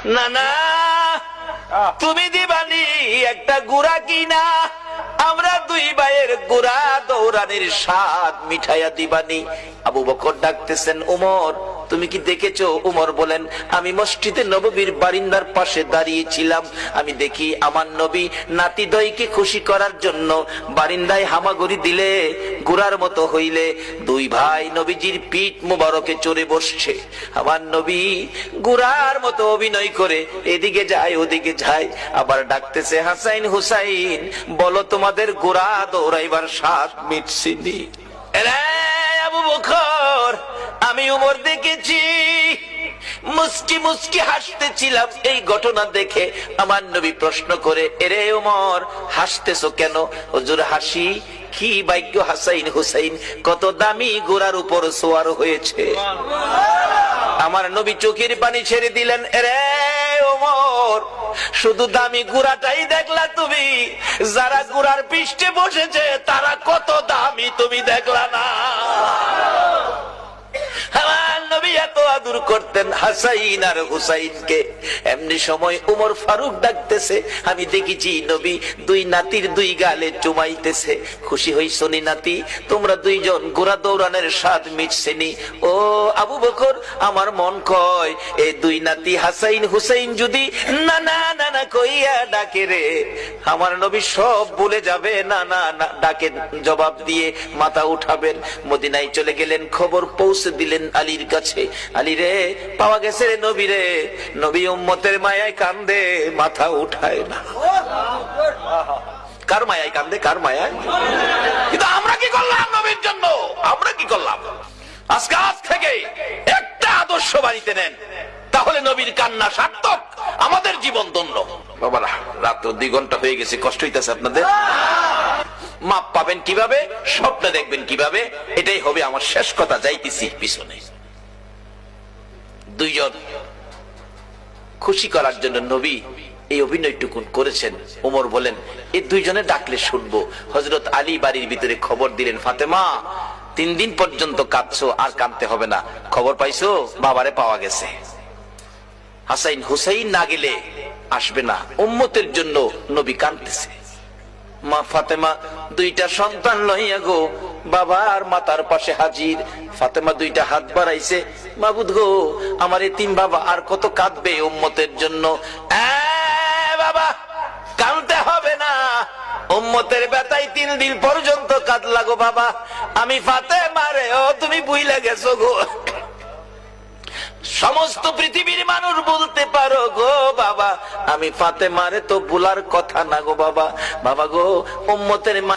না না, তুমি দিবানি একটা গুড়া কিনা, আমরা দুই ভাইয়ের গুড়া দৌড়ানির স্বাদ মিঠাইয়া দিবানি। আবু বকর ডাকতেছেন, উমর তুমি কি দেখেছো? উমর বলেন, আমি মসজিদে নববীর বারিন্দার পাশে দাঁড়িয়েছিলাম, আমি দেখি আমার নবী নাতি দইকে খুশি করার জন্য বারিন্দায় হামাগুড়ি দিলে গুড়ার মতো হইলে দুই ভাই নবীজির পিঠ মুবারকে চড়ে বসছে। আমার নবী গুড়ার মতো অভিনয় করে এদিকে যায় ওদিকে যায়, আবার ডাকতেছে, হাসাইন হুসাইন বলো তোমাদের গুড়া দৌড়াইবার স্বাদ মিটছিনি? আবু বকর, আমি উমর দেখেছি, মুস্কি মুস্কি হাসতেছিলাম এই ঘটনা দেখে। আমার নবী প্রশ্ন করে, এরে উমর হাসতেছো কেন? হুজুর হাসি কি ভাগ্য, হাসাইন হুসাইন কত দামি ঘোড়ার উপর সোয়ার হয়েছে। আমার নবী চোখের পানি ছেড়ে দিলেন, এরে ওমর শুধু দামি ঘোড়াটাই দেখলা তুমি, যারা ঘোড়ার পৃষ্ঠে বসেছে তারা কত দামি তুমি দেখলা না? আমার নবী এত আদর করতেন হাসাইন আর হুসাইনকে। এমনি সময় উমর ফারুক ডাকতেছে, আমি দেখেছি নবী দুই নাতির দুই গালে চুমাইতেছে। খুশি হইছো নি নাতি? তোমরা দুইজন ঘোড়া দৌড়ানোর স্বাদ মিটছেনি? ও আবু বকর, আমার মন কয় এই দুই নাতি হাসাইন হুসাইন যদি না না না না কইয়া ডাকে রে, আমার নবী সব ভুলে যাবে। না না না ডাকে জবাব দিয়ে মাথা উঠাবেন। মদিনায় চলে গেলেন, খবর পৌঁছে দিলেন আলীর কাছে, আলী রে পাওয়া গেছে রে নবী রে। নবী উম্মতের মায়ায় কান্দে, মাথা উঠায় না। কার মায়ায় কান্দে? কার মায়ায়? কিন্তু আমরা কি করলাম নবীর জন্য? আমরা কি করলাম? আজকে আজ থেকে একটা আদর্শ বাড়িতে নেন, তাহলে নবীর কান্না সার্থক, আমাদের জীবন ধন্য। বাবারা রাত 2 ঘন্টা হয়ে গেছে, কষ্ট হইতেছে আপনাদের? মাপ পাবেন কিভাবে, স্বপ্ন দেখবেন কিভাবে, এটাই হবে আমার শেষ কথা। যাইতেছি পিছনে। দুইজন খুশি করার জন্য নবী এই অভিনয়টুকু করেছেন। ওমর বলেন, এই দুইজনে ডাকলে শুনবো। হযরত আলী বাড়ির ভিতরে খবর দিলেন, ফাতেমা 3 দিন পর্যন্ত কাঁদছো, আর কাঁদতে হবে না। খবর পাইছো? বাবারে পাওয়া গেছে। হাসাইন হুসাইন না গেলে আসবে না, উম্মতের জন্য নবী কাঁদতেছে। মা ফাতেমা 2টা সন্তান লইয়া গো বাবার মাতার পাশে হাজির। ফাতেমা 2টা হাত বাড়াইছে, মাবুদ গো আমার এতিম বাবা আর কত কাঁদবে উম্মতের জন্য। বাবা কাঁদতে হবে না, উম্মতের ব্যথায় 3 দিন পর্যন্ত কাঁদলা গো বাবা। আমি ফাতেমা রে, ও তুমি বুইলা গেছো গো। সমস্ত পৃথিবীর মানুষ বলতে পারো গো বাবা, আমি ফাতেমারে তো ভুলার কথা না গো বাবা। বাবা গো উম্মতের মা